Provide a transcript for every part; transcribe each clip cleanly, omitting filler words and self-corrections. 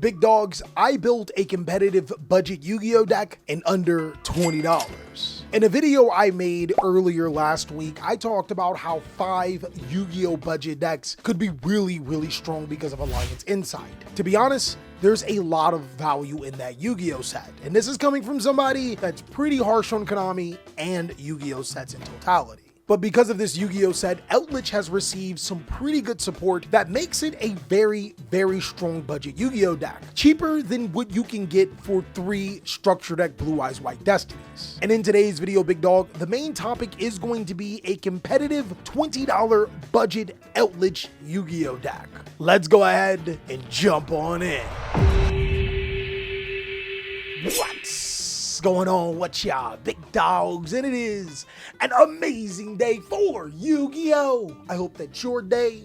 Big dogs, I built a competitive budget Yu-Gi-Oh deck in under $20. In a video I made earlier last week, I talked about how 5 Yu-Gi-Oh budget decks could be really strong because of Alliance Insight. To be honest, there's a lot of value in that Yu-Gi-Oh set, and this is coming from somebody that's pretty harsh on Konami and Yu-Gi-Oh sets in totality. But because of this Yu-Gi-Oh set, Eldlich has received some pretty good support that makes it a very strong budget Yu-Gi-Oh deck. Cheaper than what you can get for 3 Structure Deck Blue Eyes White Destinies. And in today's video, Big Dog, the main topic is going to be a competitive $20 budget Eldlich Yu-Gi-Oh deck. Let's go ahead and jump on in. What's going on? What y'all big dogs? And it is an amazing day for Yu-Gi-Oh! I hope that your day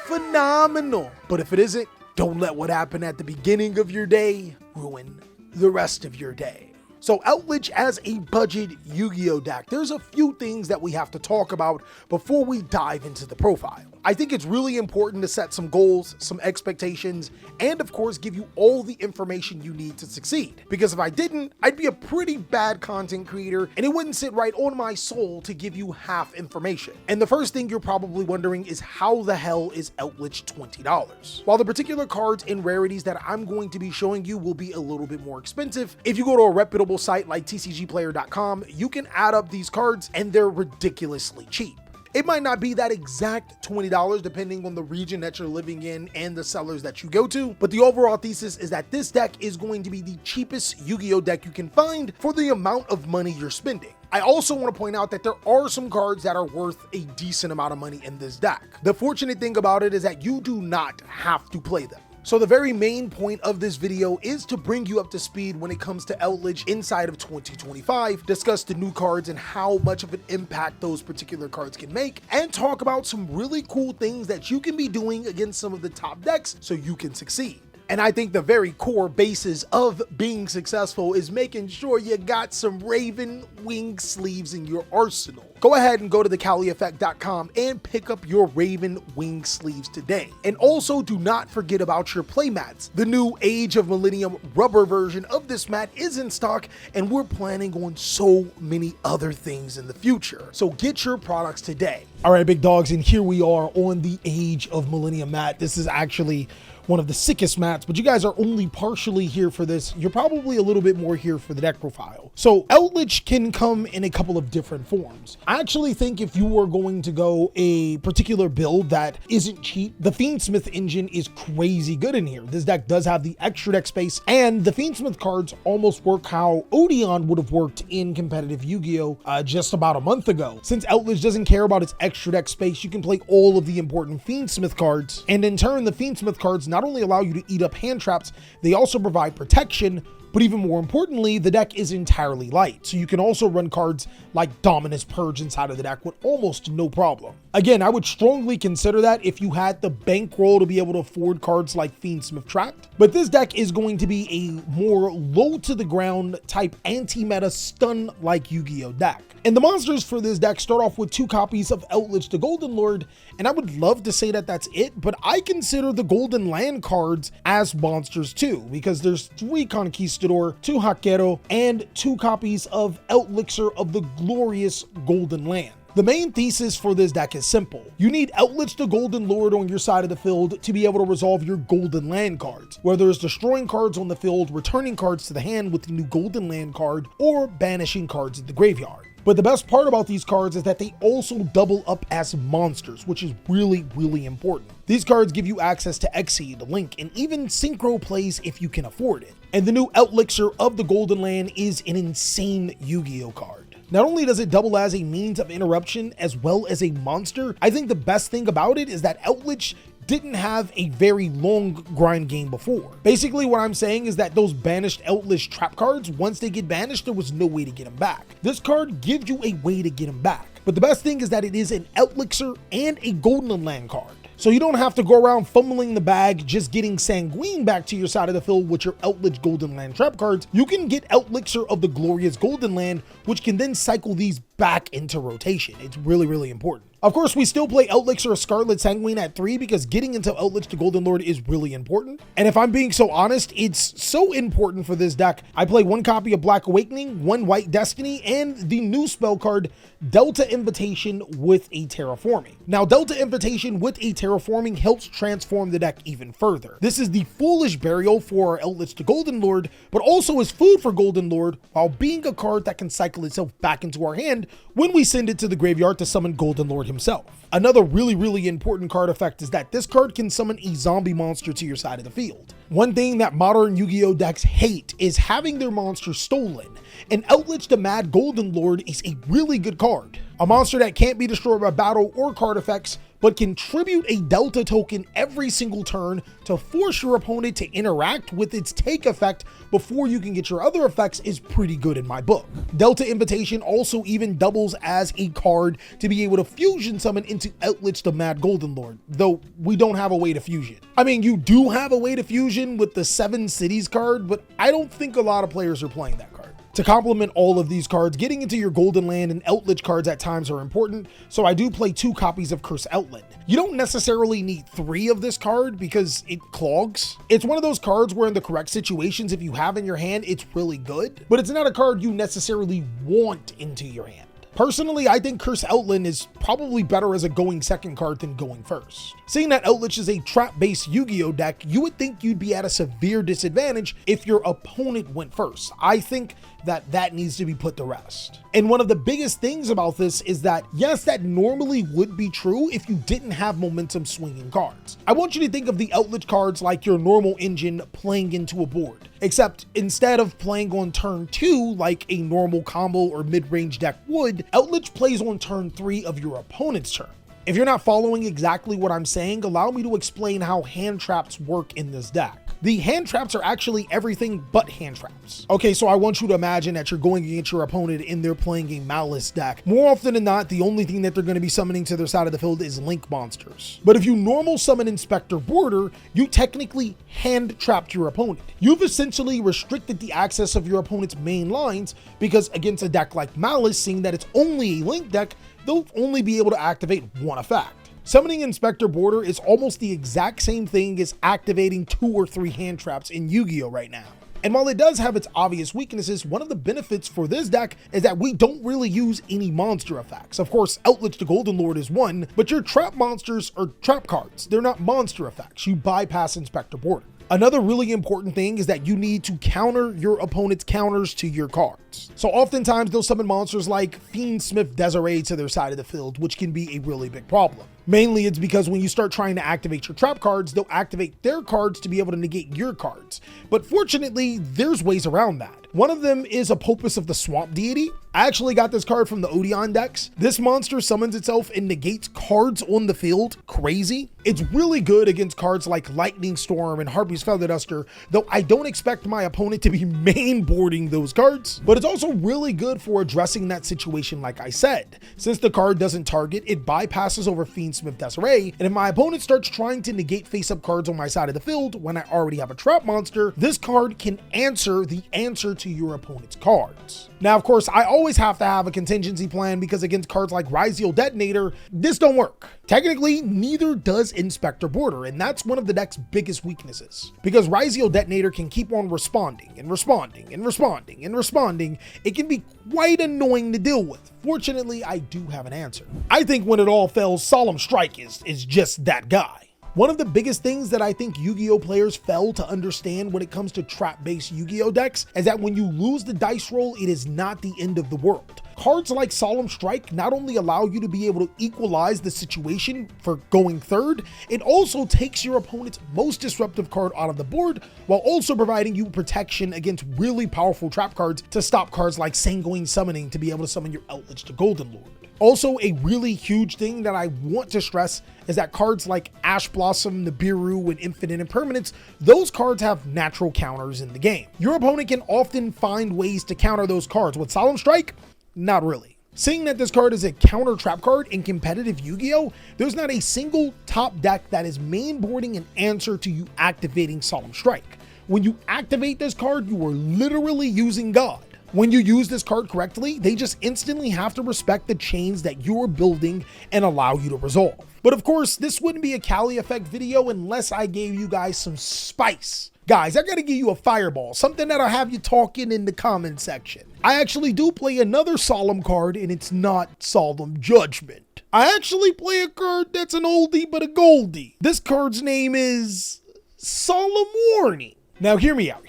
phenomenal. But if it isn't, don't let what happened at the beginning of your day ruin the rest of your day. So Eldlich as a budget Yu-Gi-Oh deck, there's a few things that we have to talk about before we dive into the profile. I think it's really important to set some goals, some expectations, and of course give you all the information you need to succeed. Because if I didn't, I'd be a pretty bad content creator and it wouldn't sit right on my soul to give you half information. And the first thing you're probably wondering is how the hell is Eldlich $20? While the particular cards and rarities that I'm going to be showing you will be a little bit more expensive, if you go to a reputable site like tcgplayer.com, you can add up these cards and they're ridiculously cheap. It might not be that exact $20 depending on the region that you're living in and the sellers that you go to, but the overall thesis is that this deck is going to be the cheapest Yu-Gi-Oh deck you can find for the amount of money you're spending. I also want to point out that there are some cards that are worth a decent amount of money in this deck. The fortunate thing about it is that you do not have to play them. So the very main point of this video is to bring you up to speed when it comes to Eldlich inside of 2025, discuss the new cards and how much of an impact those particular cards can make, and talk about some really cool things that you can be doing against some of the top decks so you can succeed. And I think the very core basis of being successful is making sure you got some Raven wing sleeves in your arsenal. Go ahead and go to TheCaliEffect.com and pick up your Raven wing sleeves today. And also do not forget about your play mats. The new Age of Millennium rubber version of this mat is in stock and we're planning on so many other things in the future. So get your products today. All right, big dogs, and here we are on the Age of Millennium mat. This is actually one of the sickest mats, but you guys are only partially here for this. You're probably a little bit more here for the deck profile. So Eldlich can come in a couple of different forms. I actually think if you were going to go a particular build that isn't cheap, the Fiendsmith engine is crazy good in here. This deck does have the extra deck space, and the Fiendsmith cards almost work how Odeon would have worked in competitive Yu-Gi-Oh! Just about a month ago. Since Eldlich doesn't care about its extra deck space, you can play all of the important Fiendsmith cards, and in turn, the Fiendsmith cards not only allow you to eat up hand traps, they also provide protection, but even more importantly, the deck is entirely light, so you can also run cards like Dominus Purge inside of the deck with almost no problem. Again, I would strongly consider that if you had the bankroll to be able to afford cards like Fiendsmith Trapped, but this deck is going to be a more low to the ground type anti-meta stun-like Yu-Gi-Oh deck. And the monsters for this deck start off with 2 copies of Eldlich the Golden Lord, and I would love to say that that's it, but I consider the Golden Land cards as monsters too, because there's 3 Conquistador, 2 Hackero, and 2 copies of Elixir of the Glorious Golden Land. The main thesis for this deck is simple. You need Eldlich the Golden Lord on your side of the field to be able to resolve your Golden Land cards, whether it's destroying cards on the field, returning cards to the hand with the new Golden Land card, or banishing cards in the graveyard. But the best part about these cards is that they also double up as monsters, which is really important. These cards give you access to Exceed, Link, and even Synchro plays if you can afford it. And the new Elixir of the Golden Land is an insane Yu-Gi-Oh card. Not only does it double as a means of interruption as well as a monster, I think the best thing about it is that Eldlich didn't have a very long grind game before. Basically what I'm saying is that those banished Eldlich trap cards, once they get banished, there was no way to get them back. This card gives you a way to get them back. But the best thing is that it is an Elixir and a Golden Land card. So you don't have to go around fumbling the bag just getting Sanguine back to your side of the field with your Eldlich Golden Land trap cards. You can get Elixir of the Glorious Golden Land, which can then cycle these back into rotation. It's really, really important. Of course, we still play Eldlich or Scarlet Sanguine at 3 because getting into Eldlich the Golden Lord is really important. And if I'm being so honest, it's so important for this deck. I play 1 copy of Black Awakening, 1 White Destiny, and the new spell card, Delta Invitation with a Terraforming. Now, Delta Invitation with a Terraforming helps transform the deck even further. This is the Foolish Burial for Eldlich the Golden Lord, but also is food for Golden Lord, while being a card that can cycle itself back into our hand when we send it to the graveyard to summon Golden Lord himself. Another really important card effect is that this card can summon a zombie monster to your side of the field. One thing that modern Yu-Gi-Oh decks hate is having their monsters stolen, and Eldlich the Mad Golden Lord is a really good card. A monster that can't be destroyed by battle or card effects, but can tribute a Delta token every single turn to force your opponent to interact with its take effect before you can get your other effects is pretty good in my book. Delta Invitation also even doubles as a card to be able to fusion summon into Eldlich the Mad Golden Lord, though we don't have a way to fusion. I mean, you do have a way to fusion with the 7 Cities card, but I don't think a lot of players are playing that card. To complement all of these cards, getting into your Golden Land and Eldlich cards at times are important, so I do play 2 copies of Curse Outland. You don't necessarily need 3 of this card because it clogs. It's one of those cards where in the correct situations, if you have in your hand, it's really good, but it's not a card you necessarily want into your hand. Personally, I think Curse Outland is probably better as a going second card than going first. Seeing that Eldlich is a trap-based Yu-Gi-Oh deck, you would think you'd be at a severe disadvantage if your opponent went first. I think that needs to be put to rest. And one of the biggest things about this is that, yes, that normally would be true if you didn't have momentum swinging cards. I want you to think of the Eldlich cards like your normal engine playing into a board, except instead of playing on turn 2 like a normal combo or mid-range deck would, Eldlich plays on turn 3 of your opponent's turn. If you're not following exactly what I'm saying, allow me to explain how hand traps work in this deck. The hand traps are actually everything but hand traps. Okay, so I want you to imagine that you're going against your opponent and they're playing a Malice deck. More often than not, the only thing that they're going to be summoning to their side of the field is Link monsters. But if you normal summon Inspector Border, you technically hand trapped your opponent. You've essentially restricted the access of your opponent's main lines because against a deck like Malice, seeing that it's only a Link deck, they'll only be able to activate one effect. Summoning Inspector Border is almost the exact same thing as activating 2 or 3 hand traps in Yu-Gi-Oh right now. And while it does have its obvious weaknesses, one of the benefits for this deck is that we don't really use any monster effects. Of course, Eldlich the Golden Lord is one, but your trap monsters are trap cards. They're not monster effects. You bypass Inspector Border. Another really important thing is that you need to counter your opponent's counters to your cards. So oftentimes they'll summon monsters like Fiendsmith Desiree to their side of the field, which can be a really big problem. Mainly it's because when you start trying to activate your trap cards, they'll activate their cards to be able to negate your cards. But fortunately, there's ways around that. One of them is Apopus of the Swamp Deity. I actually got this card from the Odeon decks. This monster summons itself and negates cards on the field. Crazy. It's really good against cards like Lightning Storm and Harpy's Feather Duster, though I don't expect my opponent to be main boarding those cards. But it's also really good for addressing that situation like I said. Since the card doesn't target, it bypasses over Fiendsmith Desiree, and if my opponent starts trying to negate face-up cards on my side of the field when I already have a trap monster, this card can answer the answer to your opponent's cards. Now, of course, I always have to have a contingency plan because against cards like Yugioh Detonator, this don't work. Technically, neither does Inspector Border, and that's one of the deck's biggest weaknesses. Because Yugioh Detonator can keep on responding and responding and responding and responding, it can be quite annoying to deal with. Fortunately, I do have an answer. I think when it all fails, Solemn Strike is just that guy. One of the biggest things that I think Yu-Gi-Oh players fail to understand when it comes to trap-based Yu-Gi-Oh decks is that when you lose the dice roll, it is not the end of the world. Cards like Solemn Strike not only allow you to be able to equalize the situation for going third, it also takes your opponent's most disruptive card out of the board while also providing you protection against really powerful trap cards to stop cards like Sanguine Summoning to be able to summon your Eldlich to Golden Lord. Also, a really huge thing that I want to stress is that cards like Ash Blossom, Nibiru, and Infinite Impermanence, those cards have natural counters in the game. Your opponent can often find ways to counter those cards. With Solemn Strike, not really. Seeing that this card is a counter trap card in competitive Yu-Gi-Oh, there's not a single top deck that is mainboarding an answer to you activating Solemn Strike. When you activate this card, you are literally using God. When you use this card correctly, they just instantly have to respect the chains that you're building and allow you to resolve. But of course, this wouldn't be a TheCaliEffect video unless I gave you guys some spice. Guys, I gotta give you a fireball, something that'll have you talking in the comment section. I actually do play another solemn card, and it's not Solemn Judgment. I actually play a card that's an oldie but a goldie. This card's name is Solemn Warning. Now hear me out.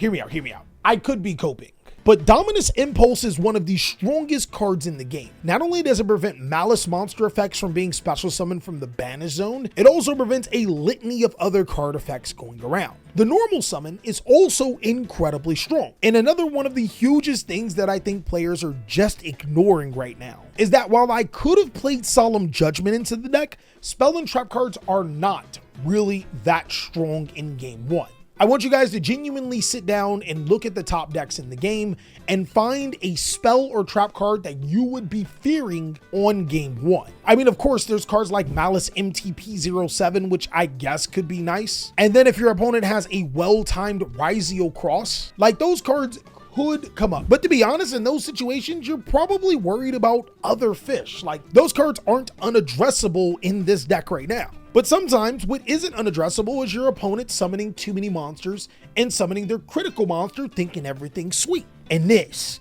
I could be coping, but Dominus Impulse is one of the strongest cards in the game. Not only does it prevent Malice monster effects from being special summoned from the banish zone, it also prevents a litany of other card effects going around. The normal summon is also incredibly strong. And another one of the hugest things that I think players are just ignoring right now is that while I could have played Solemn Judgment into the deck, spell and trap cards are not really that strong in game one. I want you guys to genuinely sit down and look at the top decks in the game and find a spell or trap card that you would be fearing on game one. I mean, of course, there's cards like Malice MTP07, which I guess could be nice. And then if your opponent has a well-timed yugioh cross, like those cards could come up. But to be honest, in those situations, you're probably worried about other fish. Like those cards aren't unaddressable in this deck right now. But sometimes what isn't unaddressable is your opponent summoning too many monsters and summoning their critical monster thinking everything's sweet. And this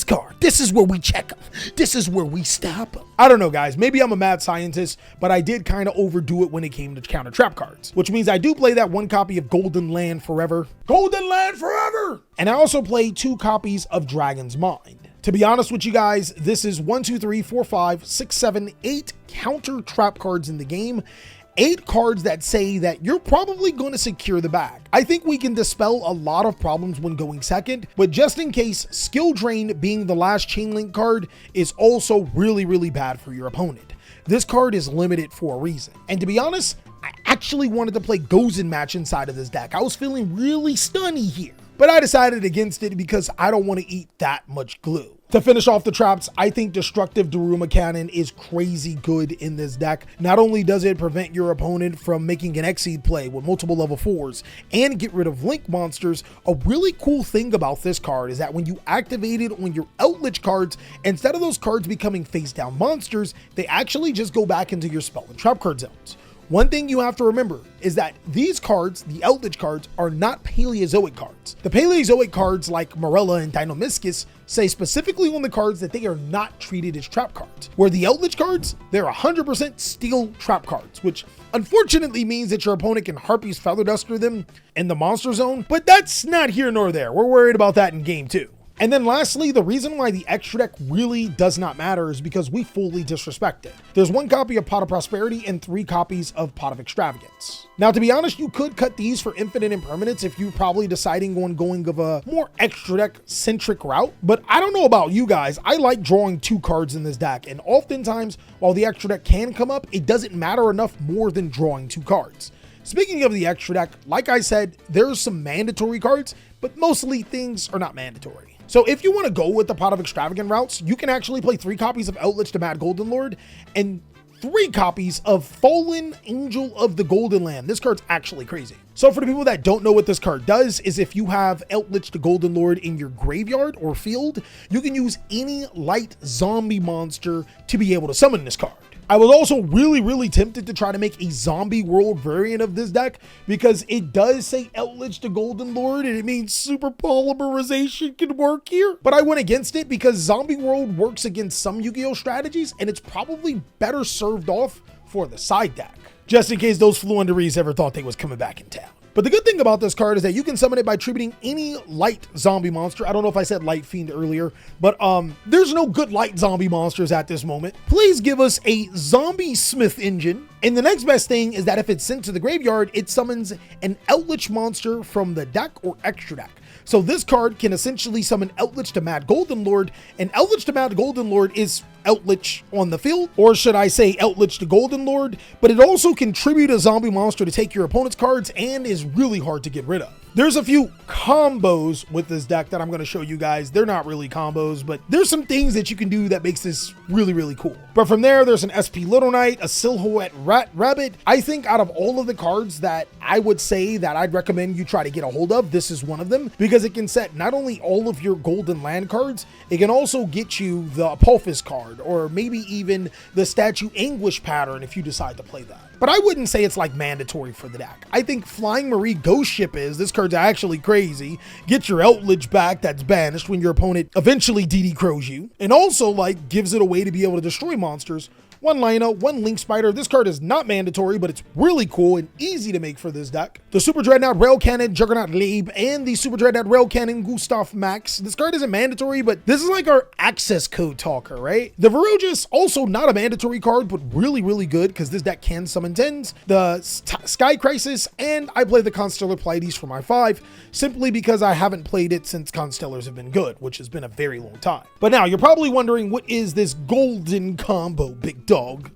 card, this is where we check them. This is where we stop them. I don't know, guys, maybe I'm a mad scientist, but I did kind of overdo it when it came to counter trap cards, which means I do play that one copy of Golden Land Forever. Golden Land Forever! And I also play 2 copies of Dragon's Mind. To be honest with you guys, this is 1, 2, 3, 4, 5, 6, 7, 8 counter trap cards in the game. 8 cards that say that you're probably going to secure the bag. I think we can dispel a lot of problems when going second, but just in case, Skill Drain being the last chain link card is also really bad for your opponent. This card is limited for a reason. And to be honest, I actually wanted to play Gozen Match inside of this deck. I was feeling really stunny here, but I decided against it because I don't want to eat that much glue. To finish off the traps, I think Destructive Daruma Cannon is crazy good in this deck. Not only does it prevent your opponent from making an Exceed play with multiple level 4s and get rid of Link monsters, a really cool thing about this card is that when you activate it on your Eldlich cards, instead of those cards becoming face down monsters, they actually just go back into your spell and trap card zones. One thing you have to remember is that these cards, the Eldlich cards, are not Paleozoic cards. The Paleozoic cards like Morella and Deinonymiscus say specifically on the cards that they are not treated as trap cards, where the Eldlich cards, they're 100% steel trap cards, which unfortunately means that your opponent can Harpy's Feather Duster them in the monster zone, but that's not here nor there. We're worried about that in game 2. And then lastly, the reason why the extra deck really does not matter is because we fully disrespect it. There's 1 copy of Pot of Prosperity and 3 copies of Pot of Extravagance. Now, to be honest, you could cut these for infinite impermanence if you're probably deciding on going of a more extra deck centric route. But I don't know about you guys, I like drawing 2 cards in this deck. And oftentimes, while the extra deck can come up, it doesn't matter enough more than drawing 2 cards. Speaking of the extra deck, like I said, there's some mandatory cards, but mostly things are not mandatory. So if you want to go with the Pot of Extravagant routes, you can actually play 3 copies of Eldlich the Mad Golden Lord and 3 copies of Fallen Angel of the Golden Land. This card's actually crazy. So for the people that don't know what this card does is if you have Eldlich the Golden Lord in your graveyard or field, you can use any light zombie monster to be able to summon this card. I was also really tempted to try to make a zombie world variant of this deck because it does say Eldlich the Golden Lord and it means super polymerization can work here. But I went against it because zombie world works against some Yu-Gi-Oh strategies and it's probably better served off for the side deck. Just in case those Fluunderies ever thought they was coming back in town. But the good thing about this card is that you can summon it by tributing any light zombie monster. I don't know if I said light fiend earlier, but there's no good light zombie monsters at this moment. Please give us a zombie smith engine. And the next best thing is that if it's sent to the graveyard, it summons an Eldlich monster from the deck or extra deck. So this card can essentially summon Eldlich the Mad Golden Lord, and Eldlich the Mad Golden Lord is Eldlich on the field, or should I say Eldlich the Golden Lord, but it also can tribute a zombie monster to take your opponent's cards and is really hard to get rid of. There's a few combos with this deck that I'm going to show you guys. They're not really combos, but there's some things that you can do that makes this really, really cool. But from there, there's an SP Little Knight, a Silhouette Rabbit. I think out of all of the cards that I would say that I'd recommend you try to get a hold of, this is one of them, because it can set not only all of your golden land cards, it can also get you the Apophis card, or maybe even the Statue Anguish pattern if you decide to play that. But I wouldn't say it's like mandatory for the deck. I think Flying Marie Ghost Ship is. This card's actually crazy. Get your Eldlich back that's banished when your opponent eventually DD Crows you. And also like gives it a way to be able to destroy monsters. One Lino, one Link Spider. This card is not mandatory, but it's really cool and easy to make for this deck. The Super Dreadnought Rail Cannon Juggernaut Leib and the Super Dreadnought Rail Cannon Gustav Max. This card isn't mandatory, but this is like our access code talker, right? The Verugis, also not a mandatory card, but really, really good because this deck can summon 10s. The Sky Crisis, and I play the Constellar Pleiades for my 5, simply because I haven't played it since Constellars have been good, which has been a very long time. But now you're probably wondering, what is this golden combo, big dog?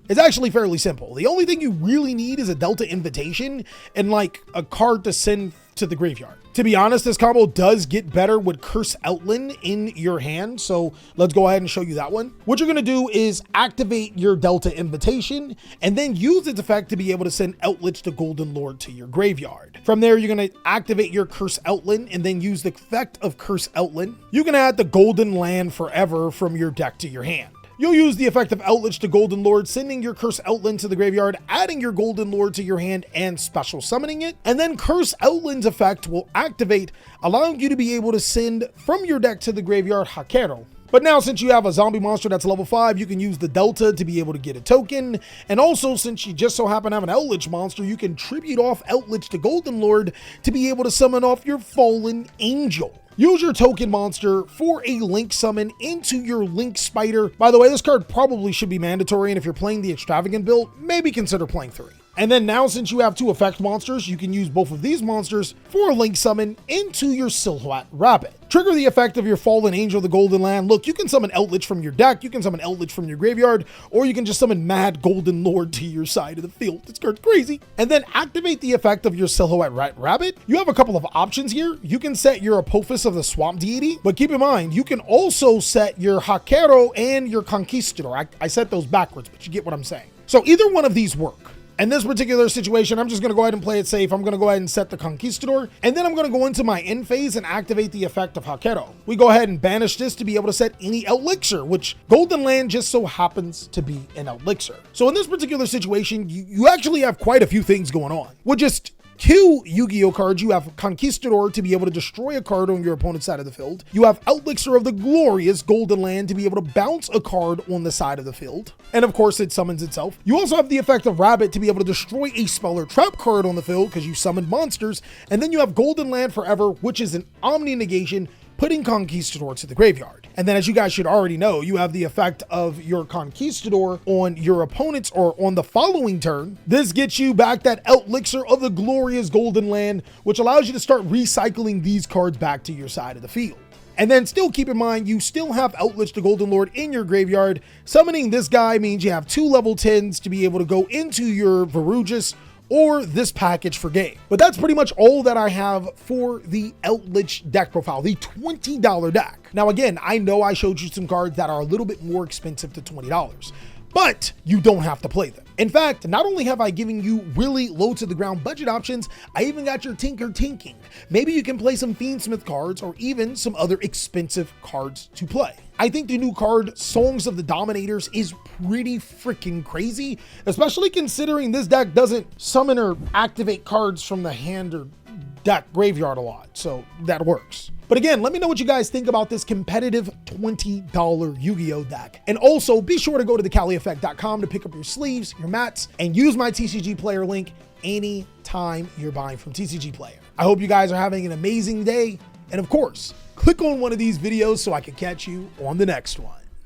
It's actually fairly simple. The only thing you really need is a Delta Invitation and like a card to send to the graveyard. To be honest, this combo does get better with Curse Outland in your hand, so let's go ahead and show you that one. What you're going to do is activate your Delta Invitation and then use its effect to be able to send Eldlich the Golden Lord to your graveyard. From there, you're going to activate your Curse Outland and then use the effect of Curse Outland. You can add the Golden Land Forever from your deck to your hand. You'll use the effect of Eldlich the Golden Lord, sending your Curse Outland to the graveyard, adding your Golden Lord to your hand and special summoning it. And then Curse Outland's effect will activate, allowing you to be able to send from your deck to the graveyard Hakero. But now, since you have a zombie monster that's level 5, you can use the Delta to be able to get a token. And also, since you just so happen to have an Eldlich monster, you can tribute off Eldlich the Golden Lord to be able to summon off your Fallen Angel. Use your token monster for a Link summon into your Link Spider. By the way, this card probably should be mandatory, and if you're playing the Extravagant build, maybe consider playing 3. And then now, since you have 2 effect monsters, you can use both of these monsters for a Link summon into your Silhouette Rabbit. Trigger the effect of your Fallen Angel, the Golden Land. Look, you can summon Eldlich from your deck, you can summon Eldlich from your graveyard, or you can just summon Mad Golden Lord to your side of the field. This card's crazy. And then activate the effect of your Silhouette Rabbit. You have a couple of options here. You can set your Apophis of the Swamp Deity, but keep in mind, you can also set your Hakero and your Conquistador. I set those backwards, but you get what I'm saying. So either one of these work. In this particular situation, I'm just going to go ahead and play it safe. I'm going to go ahead and set the Conquistador, and then I'm going to go into my end phase and activate the effect of Hakero. We go ahead and banish this to be able to set any Elixir, which Golden Land just so happens to be an Elixir. So in this particular situation, you actually have quite a few things going on. We'll just 2 Yu-Gi-Oh cards. You have Conquistador to be able to destroy a card on your opponent's side of the field. You have Elixir of the Glorious Golden Land to be able to bounce a card on the side of the field. And of course, it summons itself. You also have the effect of Rabbit to be able to destroy a spell or trap card on the field because you summoned monsters. And then you have Golden Land Forever, which is an Omni negation, putting Conquistador to the graveyard. And then, as you guys should already know, you have the effect of your Conquistador on your opponents or on the following turn. This gets you back that Elixir of the Glorious Golden Land, which allows you to start recycling these cards back to your side of the field. And then still keep in mind, you still have Eldlich the Golden Lord in your graveyard. Summoning this guy means you have 2 level 10s to be able to go into your Verugis or this package for game. But that's pretty much all that I have for the Eldlich deck profile, the $20 deck. Now again, I know I showed you some cards that are a little bit more expensive to $20, but you don't have to play them. In fact, not only have I given you really low to the ground budget options, I even got your Tinker Tinking. Maybe you can play some Fiendsmith cards or even some other expensive cards to play. I think the new card, Songs of the Dominators, is pretty freaking crazy, especially considering this deck doesn't summon or activate cards from the hand or deck graveyard a lot, so that works. But again, let me know what you guys think about this competitive $20 Yu-Gi-Oh deck. And also, be sure to go to TheCaliEffect.com to pick up your sleeves, your mats, and use my TCG Player link anytime you're buying from TCG Player. I hope you guys are having an amazing day, and of course, click on one of these videos so I can catch you on the next one.